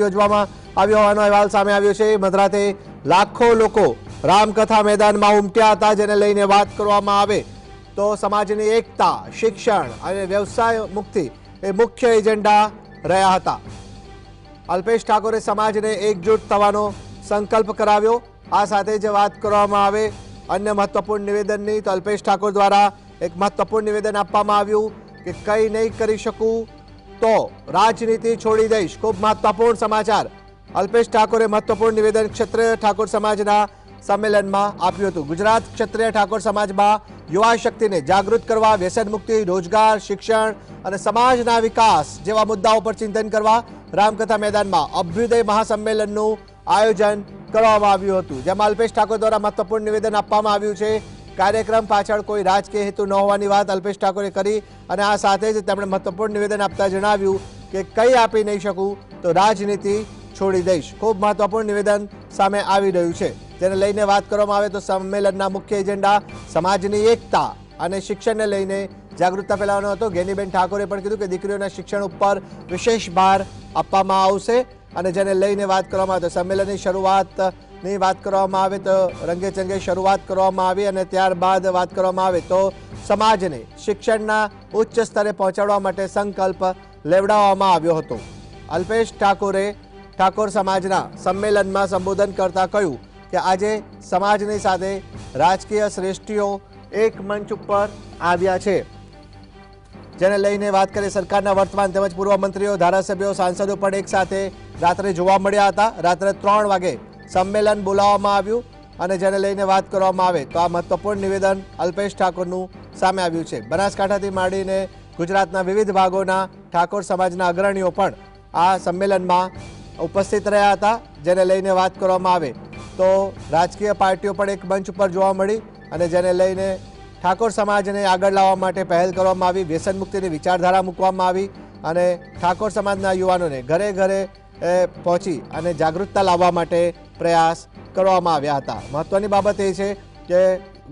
યોજવામાં આવ્યો હોવાનો અહેવાલ સામે આવ્યો છે। મધરાતે લાખો લોકો રામકથા મેદાનમાં ઉમટ્યા હતા, જેને લઈને વાત કરવામાં આવે તો સમાજની એકતા, શિક્ષણ અને વ્યવસાય મુક્તિ એ મુખ્ય એજન્ડા રહ્યા હતા। અલ્પેશ ઠાકોરે સમાજને એકજૂટ થવાનો સંકલ્પ કરાવ્યો। આ સાથે જ વાત કરવામાં આવે અન્ય મહત્વપૂર્ણ નિવેદનની તો અલ્પેશ ઠાકોર દ્વારા એક મહત્વપૂર્ણ નિવેદન આપવામાં આવ્યું કે કંઈ નહીં કરી શકું તો રાજનીતિ છોડી દઈશ। ખૂબ મહત્વપૂર્ણ સમાચાર અલ્પેશ ઠાકોરે મહત્વપૂર્ણ નિવેદન ક્ષત્રિય ઠાકોર સમાજના સંમેલનમાં આપ્યું હતું। ગુજરાત ક્ષત્રિય ઠાકોર સમાજમાં યુવા શક્તિને જાગૃત કરવા, વ્યસન મુક્તિ, રોજગાર, શિક્ષણ અને સમાજના વિકાસ જેવા મુદ્દાઓ પર ચિંતન કરવા રામકથા મેદાનમાં અભ્યુદય મહાસંમેલનનું આયોજન કરવામાં આવ્યું હતું, જેમાં અલ્પેશ ઠાકોર દ્વારા મહત્વપૂર્ણ નિવેદન આપવામાં આવ્યું છે। કાર્યક્રમ પાછળ કોઈ રાજકીય હેતુ ન હોવાની વાત અલ્પેશ ઠાકોરે કરી અને આ સાથે જ તેમણે મહત્વપૂર્ણ નિવેદન આપતા જણાવ્યું કે કંઈ આપી નહીં શકું તો રાજનીતિ છોડી દઈશ। ખૂબ મહત્વપૂર્ણ નિવેદન સામે આવી રહ્યું છે, જેને લઈને વાત કરવામાં આવે તો સંમેલનના મુખ્ય એજન્ડા સમાજની એકતા અને શિક્ષણને લઈને જાગૃતતા ફેલાવવાનો હતો। ગેનીબેન ઠાકોરે પણ કીધું કે દીકરીઓના શિક્ષણ ઉપર વિશેષ ભાર આપવામાં આવશે અને જેને લઈને વાત કરવામાં આવે તો સંમેલનની શરૂઆતની વાત કરવામાં આવે તો રંગેચંગે શરૂઆત કરવામાં આવી અને ત્યારબાદ વાત કરવામાં આવે તો સમાજને શિક્ષણના ઉચ્ચ સ્તરે પહોંચાડવા માટે સંકલ્પ લેવડાવવામાં આવ્યો હતો। અલ્પેશ ઠાકોરે ઠાકોર સમાજના સંમેલનમાં સંબોધન કરતા કહ્યું કે આજે સમાજની સાથે રાજકીય શ્રેષ્ઠીઓ એક મંચ ઉપર આવ્યા છે, જેને લઈને વાત કરીએ સરકારના વર્તમાન તેમજ પૂર્વ મંત્રીઓ, ધારાસભ્યો, સાંસદો પણ એક સાથે રાત્રે જોવા મળ્યા હતા। રાત્રે 3 વાગે સંમેલન બોલાવવામાં આવ્યું અને જેને લઈને વાત કરવામાં આવે તો આ મહત્વપૂર્ણ નિવેદન અલ્પેશ ઠાકોરનું સામે આવ્યું છે। બનાસકાંઠાથી માંડીને ગુજરાતના વિવિધ ભાગોના ઠાકોર સમાજના અગ્રણીઓ પણ આ સંમેલનમાં ઉપસ્થિત રહ્યા હતા, જેને લઈને વાત કરવામાં આવે તો રાજકીય પાર્ટીઓ પણ એક મંચ ઉપર જોવા મળી અને જેને લઈને ઠાકોર સમાજને આગળ લાવવા માટે પહેલ કરવામાં આવી, વ્યસન મુક્તિની વિચારધારા મૂકવામાં આવી અને ઠાકોર સમાજના યુવાનોને ઘરે ઘરે પહોંચી અને જાગૃતતા લાવવા માટે પ્રયાસ કરવામાં આવ્યા હતા। મહત્વની બાબત એ છે કે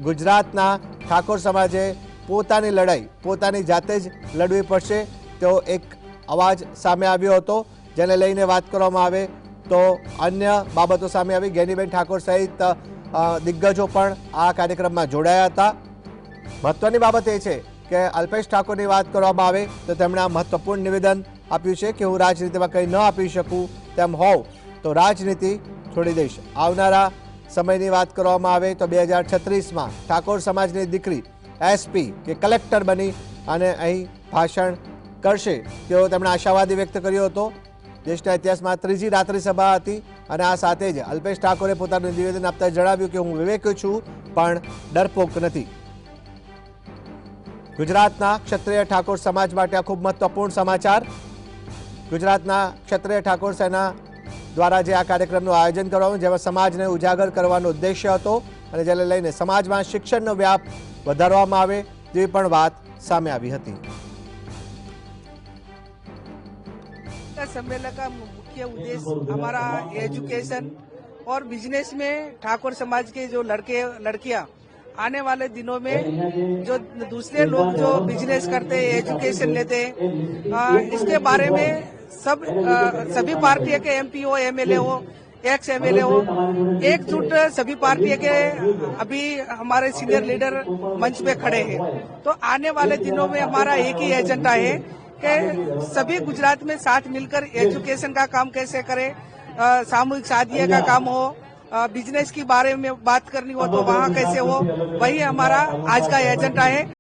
ગુજરાતના ઠાકોર સમાજે પોતાની લડાઈ પોતાની જાતે જ લડવી પડશે તેવો એક અવાજ સામે આવ્યો હતો, જેને લઈને વાત કરવામાં આવે તો અન્ય બાબતો સામે આવી। ગેનીબેન ઠાકોર સહિત દિગ્ગજો પણ આ કાર્યક્રમમાં જોડાયા હતા। મહત્વની બાબત એ છે કે અલ્પેશ ઠાકોરની વાત કરવામાં આવે તો તેમણે આ મહત્વપૂર્ણ નિવેદન આપ્યું છે કે હું રાજનીતિમાં કંઈ ન આપી શકું તેમ હોઉં તો રાજનીતિ છોડી દઈશ। આવનારા સમયની વાત કરવામાં આવે તો 2036માં ઠાકોર સમાજની દીકરી એસપી કે કલેક્ટર બની અને અહીં ભાષણ કરશે તેવો તેમણે આશાવાદી વ્યક્ત કર્યો હતો। દેશના ઇતિહાસમાં 3જી રાત્રિ સભા હતી અને આ સાથે જ અલ્પેશ ઠાકોરે પોતાનું નિવેદન આપતા જણાવ્યું કે હું વિવેકી છું પણ ડરપોક નથી। ગુજરાતના ક્ષત્રિય ઠાકોર સમાજ માટે આ ખૂબ મહત્વપૂર્ણ સમાચાર। ગુજરાતના ક્ષત્રિય ઠાકોર સેના દ્વારા જે આ કાર્યક્રમનું આયોજન કરવામાં, જેમાં સમાજને ઉજાગર કરવાનો ઉદ્દેશ્ય હતો અને જેને લઈને સમાજમાં શિક્ષણનો વ્યાપ વધારવામાં આવે તેવી પણ વાત સામે આવી હતી। सम्मेलन का मुख्य उद्देश्य हमारा एजुकेशन और बिजनेस में ठाकुर समाज के जो लड़के लड़कियां आने वाले दिनों में जो दूसरे लोग जो बिजनेस करते हैं, एजुकेशन लेते हैं, इसके बारे में सभी पार्टी के एमपी हो, एमएलए हो, एक्स एमएलए हो, एकजुट सभी पार्टी के अभी हमारे सीनियर लीडर मंच पे खड़े हैं। तो आने वाले दिनों में हमारा एक ही एजेंडा है कि सभी गुजरात में साथ मिलकर एजुकेशन का काम कैसे करें, सामूहिक शादी का काम हो, बिजनेस के बारे में बात करनी हो तो वहाँ कैसे हो, वही हमारा आज का एजेंडा है।